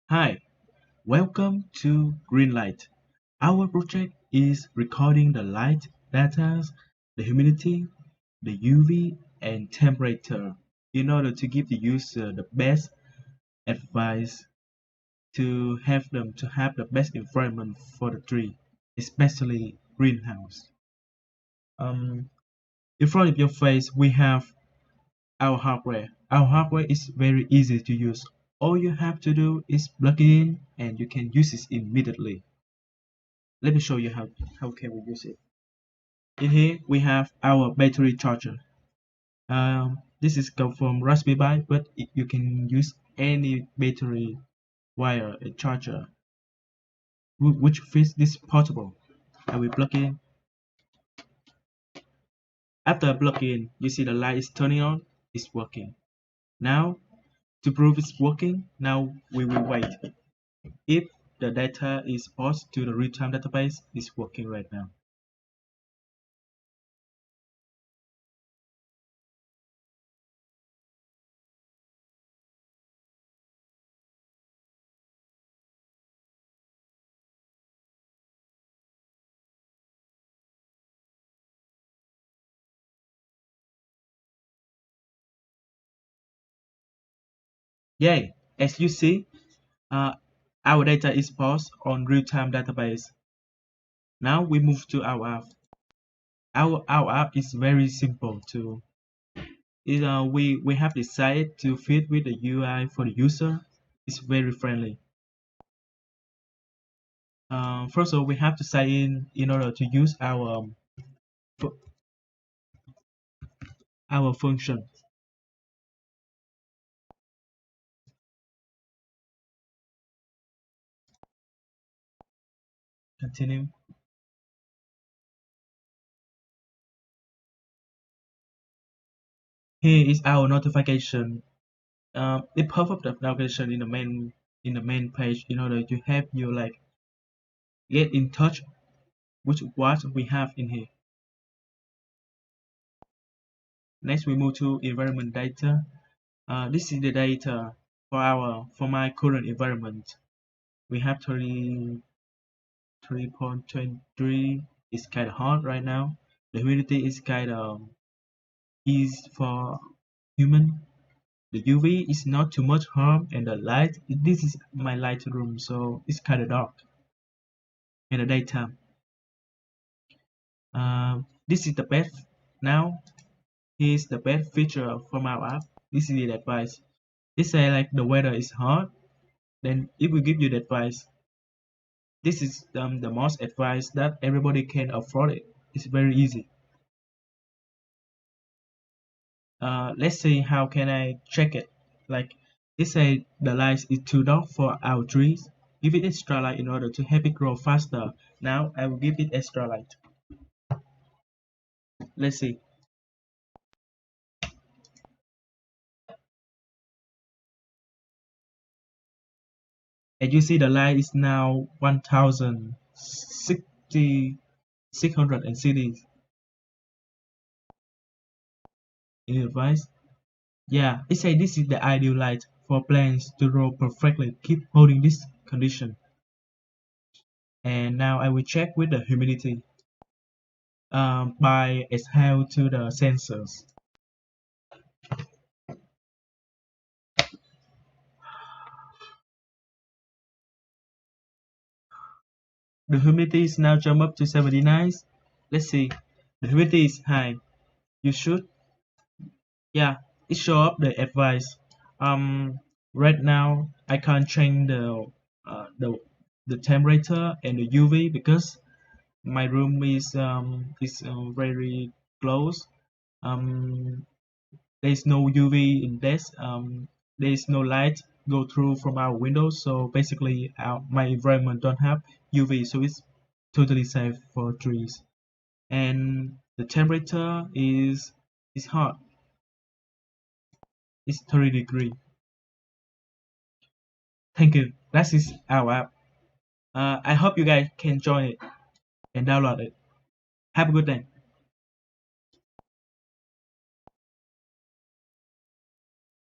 Hi, welcome to Greenlight. Our project is recording the light data, the humidity, the UV, and temperature in order to give the user the best advice to have the best environment for the tree, especially greenhouse. Um, in front of your face, we have our hardware. Our hardware is very easy to use. All you have to do is plug it in and you can use it immediately. Let me show you how can we use it. In here we have our battery charger. This is come from Raspberry Pi, but you can use any battery wire charger which fits this portable. I will plug in. After I plug in, you see the light is turning on. It's working. Now to prove it's working, now we will wait. If the data is passed to the real-time database, it's working right now. Yay! As you see, uh, our data is paused on real-time database. Now we move to our app. Our app is very simple too. We have decided to fit with the UI for the user. It's very friendly. First of all, we have to sign in order to use our function. Continue. Here is our notification. It pop up the notification in the main page in order to help you like get in touch with what we have in here. Next, we move to environment data. This is the data for my current environment. We have 3.23. It's kind of hot right now. The humidity is kind of is for human. The UV is not too much harm, and the light. This is my light room, so it's kind of dark in the daytime. This is the best. Now, here's the best feature from our app. This is the advice. It say like the weather is hot, then it will give you the advice. This is the most advice that everybody can afford it. It's very easy. Let's see how can I check it. Like it say the light is too dark for our trees. Give it extra light in order to help it grow faster. Now I will give it extra light. Let's see. And you see the light is now 1660 in advice. Yeah, it say this is the ideal light for plants to grow perfectly. Keep holding this condition. And now I will check with the humidity by exhale to the sensors. The humidity is now jump up to 79. Let's see. The humidity is high. You should, yeah, it show up the advice. Um, right now I can't change uh, the the temperature and the UV because my room is very close. Um, there's no UV in this. There's no light go through from our windows, so basically my environment don't have UV, so it's totally safe for trees. And the temperature is hot. It's 30 degree. Thank you. That is our app. I hope you guys can join it and download it. Have a good day.